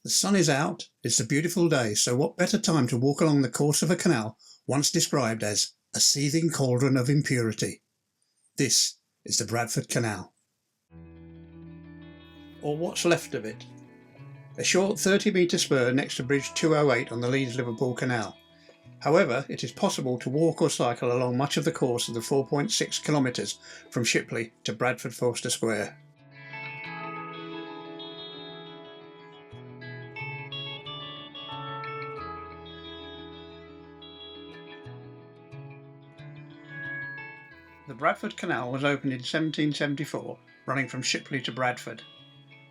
The sun is out, it's a beautiful day, so what better time to walk along the course of a canal once described as a seething cauldron of impurity. This is the Bradford Canal. Or what's left of it. A short 30-metre spur next to Bridge 208 on the Leeds-Liverpool Canal. However, it is possible to walk or cycle along much of the course of the 4.6 kilometres from Shipley to Bradford Forster Square. The Bradford Canal was opened in 1774, running from Shipley to Bradford.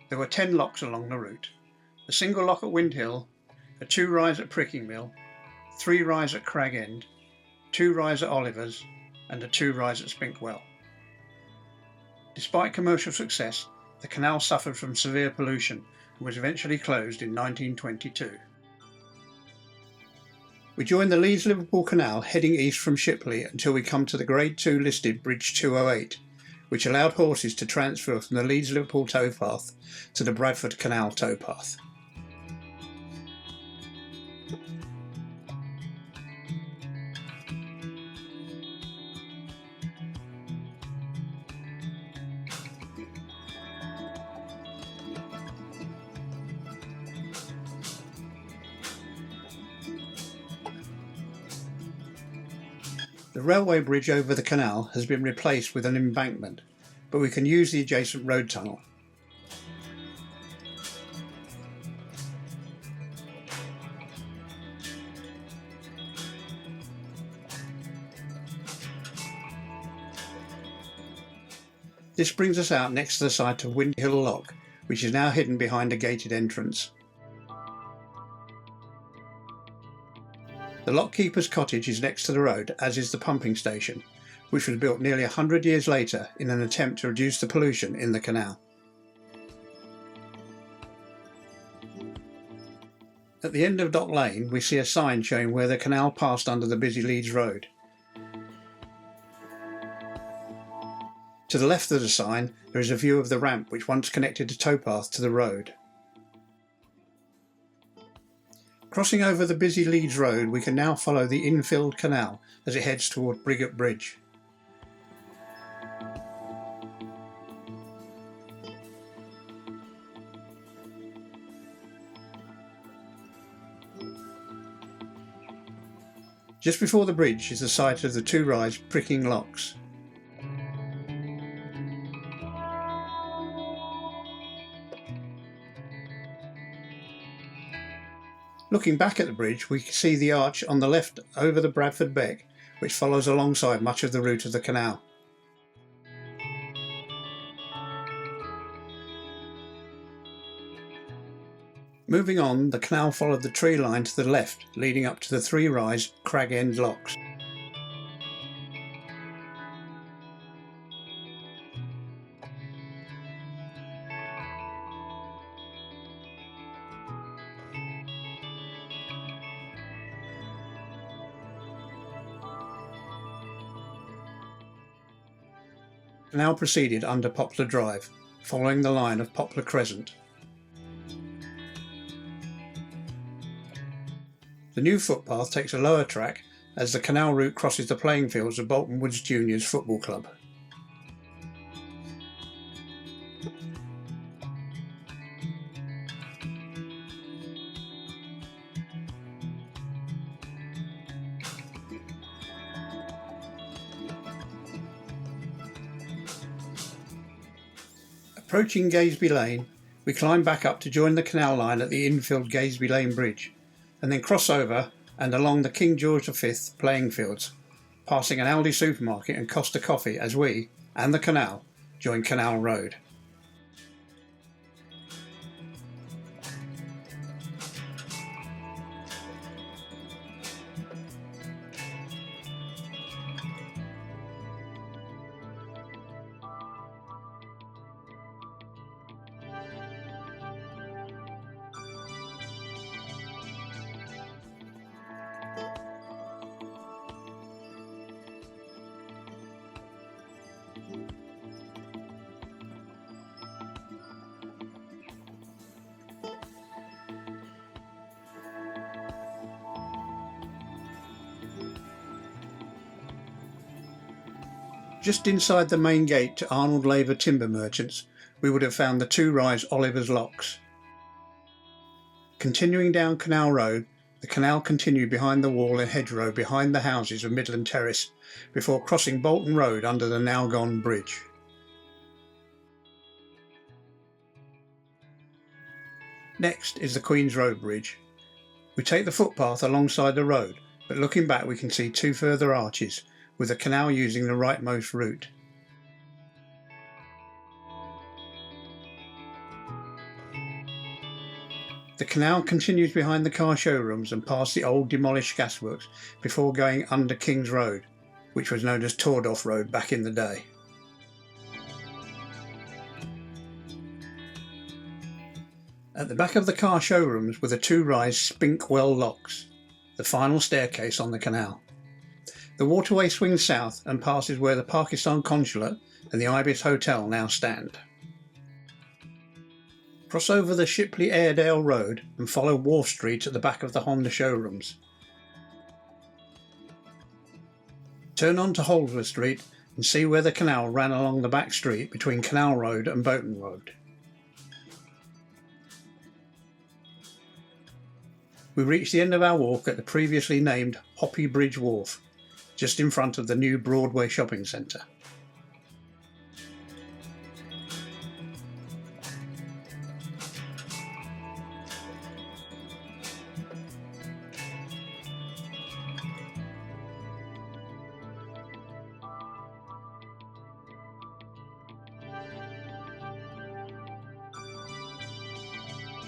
There were 10 locks along the route. A single lock at Windhill, a 2-rise at Pricking Mill, 3-rise at Crag End, 2-rise at Oliver's, and a 2-rise at Spink Well. Despite commercial success, the canal suffered from severe pollution and was eventually closed in 1922. We join the Leeds-Liverpool Canal heading east from Shipley until we come to the Grade 2 listed Bridge 208, which allowed horses to transfer from the Leeds-Liverpool towpath to the Bradford Canal towpath. The railway bridge over the canal has been replaced with an embankment, but we can use the adjacent road tunnel. This brings us out next to the site of Windhill Lock, which is now hidden behind a gated entrance. The lockkeeper's cottage is next to the road, as is the pumping station, which was built nearly 100 years later in an attempt to reduce the pollution in the canal. At the end of Dock Lane we see a sign showing where the canal passed under the busy Leeds Road. To the left of the sign there is a view of the ramp which once connected the towpath to the road. Crossing over the busy Leeds Road, we can now follow the infilled canal as it heads toward Briggate Bridge. Just before the bridge is the site of the 2-rise Pricking Locks. Looking back at the bridge, we can see the arch on the left over the Bradford Beck, which follows alongside much of the route of the canal. Moving on, the canal followed the tree line to the left, leading up to the 3-rise Crag End locks. Now proceeded under Poplar Drive, following the line of Poplar Crescent. The new footpath takes a lower track as the canal route crosses the playing fields of Bolton Woods Juniors Football Club. Approaching Gaysby Lane, we climb back up to join the canal line at the infilled Gaysby Lane Bridge, and then cross over and along the King George V playing fields, passing an Aldi supermarket and Costa Coffee as we, and the canal, join Canal Road. Just inside the main gate to Arnold Labour Timber Merchants, we would have found the two-rise Oliver's Locks. Continuing down Canal Road, the canal continued behind the wall and hedgerow behind the houses of Midland Terrace, before crossing Bolton Road under the now gone bridge. Next is the Queen's Road Bridge. We take the footpath alongside the road, but looking back we can see two further arches, with the canal using the rightmost route. The canal continues behind the car showrooms and past the old demolished gasworks before going under King's Road, which was known as Tordorf Road back in the day. At the back of the car showrooms were the two-rise Spinkwell Locks, the final staircase on the canal. The waterway swings south and passes where the Pakistan Consulate and the Ibis Hotel now stand. Cross over the Shipley Airedale Road and follow Wharf Street at the back of the Honda showrooms. Turn on to Holdsworth Street and see where the canal ran along the back street between Canal Road and Bolton Road. We reach the end of our walk at the previously named Hoppy Bridge Wharf, just in front of the new Broadway shopping centre.